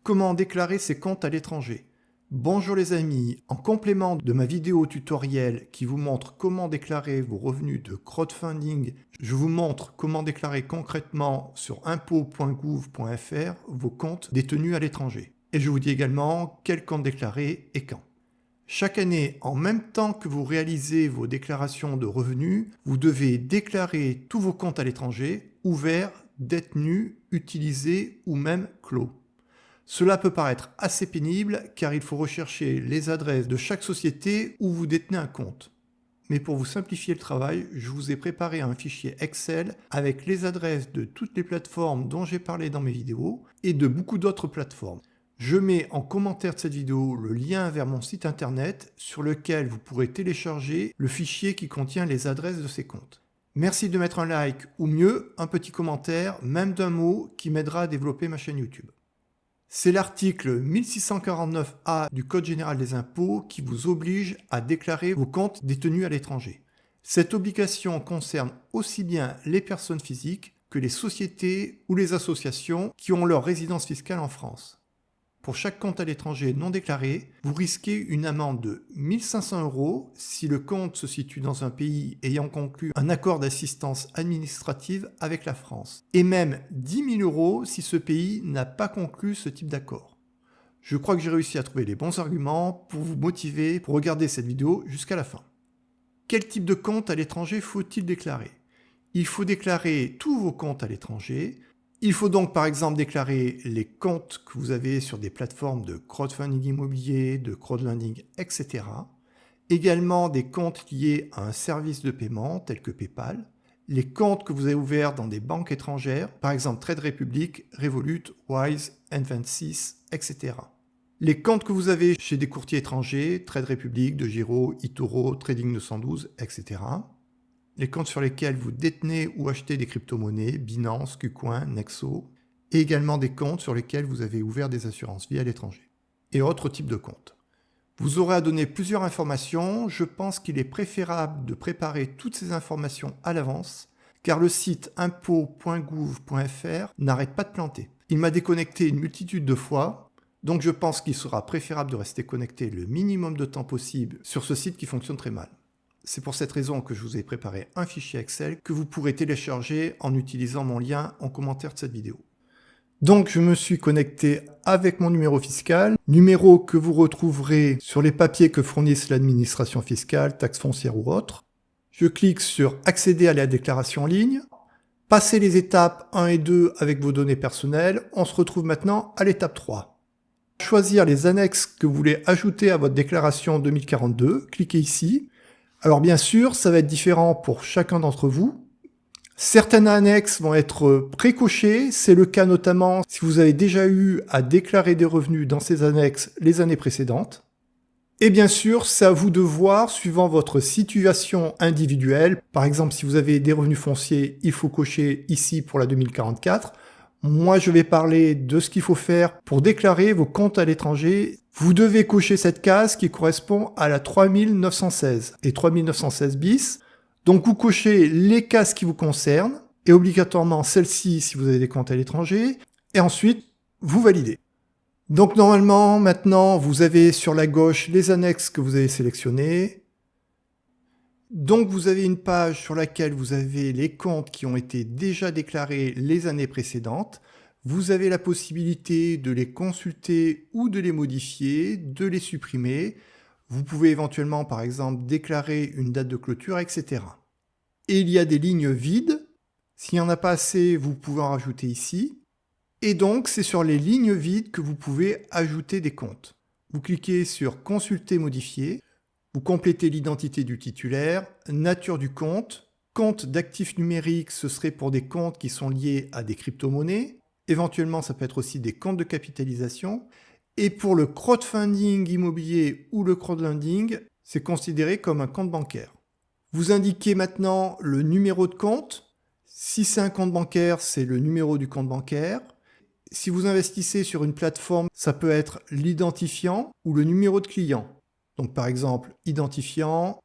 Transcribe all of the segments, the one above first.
Comment déclarer ses comptes à l'étranger? Bonjour les amis, en complément de ma vidéo tutoriel qui vous montre comment déclarer vos revenus de crowdfunding, je vous montre comment déclarer concrètement sur impôts.gouv.fr vos comptes détenus à l'étranger. Et je vous dis également quel compte déclarer et quand. Chaque année, en même temps que vous réalisez vos déclarations de revenus, vous devez déclarer tous vos comptes à l'étranger, ouverts, détenus, utilisés ou même clos. Cela peut paraître assez pénible car il faut rechercher les adresses de chaque société où vous détenez un compte. Mais pour vous simplifier le travail, je vous ai préparé un fichier Excel avec les adresses de toutes les plateformes dont j'ai parlé dans mes vidéos et de beaucoup d'autres plateformes. Je mets en commentaire de cette vidéo le lien vers mon site internet sur lequel vous pourrez télécharger le fichier qui contient les adresses de ces comptes. Merci de mettre un like ou mieux, un petit commentaire, même d'un mot, qui m'aidera à développer ma chaîne YouTube. C'est l'article 1649A du Code général des impôts qui vous oblige à déclarer vos comptes détenus à l'étranger. Cette obligation concerne aussi bien les personnes physiques que les sociétés ou les associations qui ont leur résidence fiscale en France. Pour chaque compte à l'étranger non déclaré, vous risquez une amende de 1 500 € si le compte se situe dans un pays ayant conclu un accord d'assistance administrative avec la France, et même 10 000 € si ce pays n'a pas conclu ce type d'accord. Je crois que j'ai réussi à trouver les bons arguments pour vous motiver pour regarder cette vidéo jusqu'à la fin. Quel type de compte à l'étranger faut-il déclarer? Il faut déclarer tous vos comptes à l'étranger. Il faut donc par exemple déclarer les comptes que vous avez sur des plateformes de crowdfunding immobilier, de crowdlending, etc. Également des comptes liés à un service de paiement tel que PayPal, les comptes que vous avez ouverts dans des banques étrangères, par exemple Trade Republic, Revolut, Wise, N26, etc. Les comptes que vous avez chez des courtiers étrangers, Trade Republic, DeGiro, eToro, Trading 212, etc. Les comptes sur lesquels vous détenez ou achetez des crypto-monnaies, Binance, KuCoin, Nexo, et également des comptes sur lesquels vous avez ouvert des assurances vie à l'étranger, et autres types de comptes. Vous aurez à donner plusieurs informations. Je pense qu'il est préférable de préparer toutes ces informations à l'avance, car le site impôts.gouv.fr n'arrête pas de planter. Il m'a déconnecté une multitude de fois, donc je pense qu'il sera préférable de rester connecté le minimum de temps possible sur ce site qui fonctionne très mal. C'est pour cette raison que je vous ai préparé un fichier Excel que vous pourrez télécharger en utilisant mon lien en commentaire de cette vidéo. Donc je me suis connecté avec mon numéro fiscal, numéro que vous retrouverez sur les papiers que fournissent l'administration fiscale, taxes foncières ou autres. Je clique sur accéder à la déclaration en ligne. Passez les étapes 1 et 2 avec vos données personnelles, on se retrouve maintenant à l'étape 3. Choisir les annexes que vous voulez ajouter à votre déclaration 2042, cliquez ici. Alors bien sûr, ça va être différent pour chacun d'entre vous. Certaines annexes vont être précochées, c'est le cas notamment si vous avez déjà eu à déclarer des revenus dans ces annexes les années précédentes. Et bien sûr, c'est à vous de voir suivant votre situation individuelle. Par exemple, si vous avez des revenus fonciers, il faut cocher ici pour la 2044. Moi, je vais parler de ce qu'il faut faire pour déclarer vos comptes à l'étranger. Vous devez cocher cette case qui correspond à la 3916 et 3916 bis. Donc, vous cochez les cases qui vous concernent et obligatoirement celle-ci si vous avez des comptes à l'étranger. Et ensuite, vous validez. Donc, normalement, maintenant, vous avez sur la gauche les annexes que vous avez sélectionnées. Donc vous avez une page sur laquelle vous avez les comptes qui ont été déjà déclarés les années précédentes. Vous avez la possibilité de les consulter ou de les modifier, de les supprimer. Vous pouvez éventuellement par exemple déclarer une date de clôture, etc. Et il y a des lignes vides. S'il n'y en a pas assez, vous pouvez en rajouter ici. Et donc c'est sur les lignes vides que vous pouvez ajouter des comptes. Vous cliquez sur Consulter, modifier. Vous complétez l'identité du titulaire, nature du compte, compte d'actifs numériques, ce serait pour des comptes qui sont liés à des crypto-monnaies, éventuellement ça peut être aussi des comptes de capitalisation, et pour le crowdfunding immobilier ou le crowdlending, c'est considéré comme un compte bancaire. Vous indiquez maintenant le numéro de compte, si c'est un compte bancaire, c'est le numéro du compte bancaire. Si vous investissez sur une plateforme, ça peut être l'identifiant ou le numéro de client. Donc par exemple, identifiant,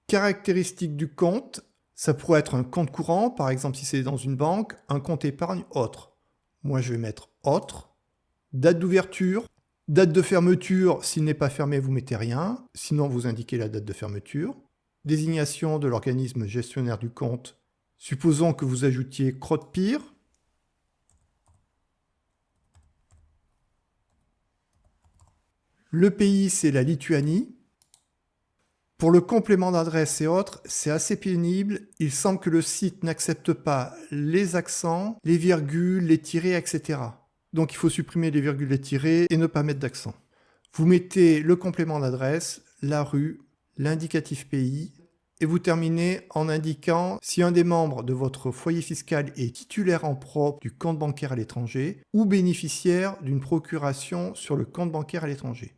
caractéristiques du compte, ça pourrait être un compte courant, par exemple si c'est dans une banque, un compte épargne autre. Moi je vais mettre autre, date d'ouverture, date de fermeture, s'il n'est pas fermé, vous mettez rien, sinon vous indiquez la date de fermeture, désignation de l'organisme gestionnaire du compte, supposons que vous ajoutiez CROTPIR, le pays, c'est la Lituanie. Pour le complément d'adresse et autres, c'est assez pénible. Il semble que le site n'accepte pas les accents, les virgules, les tirets, etc. Donc il faut supprimer les virgules, les tirets et ne pas mettre d'accent. Vous mettez le complément d'adresse, la rue, l'indicatif pays et vous terminez en indiquant si un des membres de votre foyer fiscal est titulaire en propre du compte bancaire à l'étranger ou bénéficiaire d'une procuration sur le compte bancaire à l'étranger.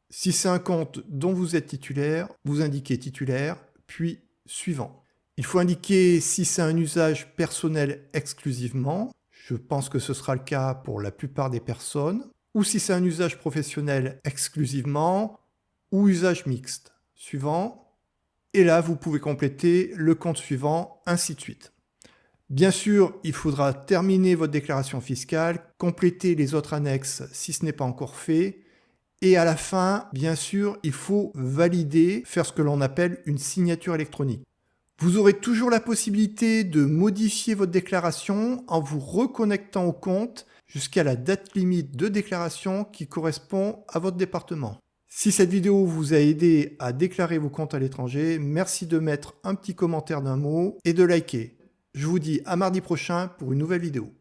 Si c'est un compte dont vous êtes titulaire, vous indiquez titulaire, puis suivant. Il faut indiquer si c'est un usage personnel exclusivement, je pense que ce sera le cas pour la plupart des personnes, ou si c'est un usage professionnel exclusivement, ou usage mixte, suivant. Et là, vous pouvez compléter le compte suivant, ainsi de suite. Bien sûr, il faudra terminer votre déclaration fiscale, compléter les autres annexes si ce n'est pas encore fait, et à la fin, bien sûr, il faut valider, faire ce que l'on appelle une signature électronique. Vous aurez toujours la possibilité de modifier votre déclaration en vous reconnectant au compte jusqu'à la date limite de déclaration qui correspond à votre département. Si cette vidéo vous a aidé à déclarer vos comptes à l'étranger, merci de mettre un petit commentaire d'un mot et de liker. Je vous dis à mardi prochain pour une nouvelle vidéo.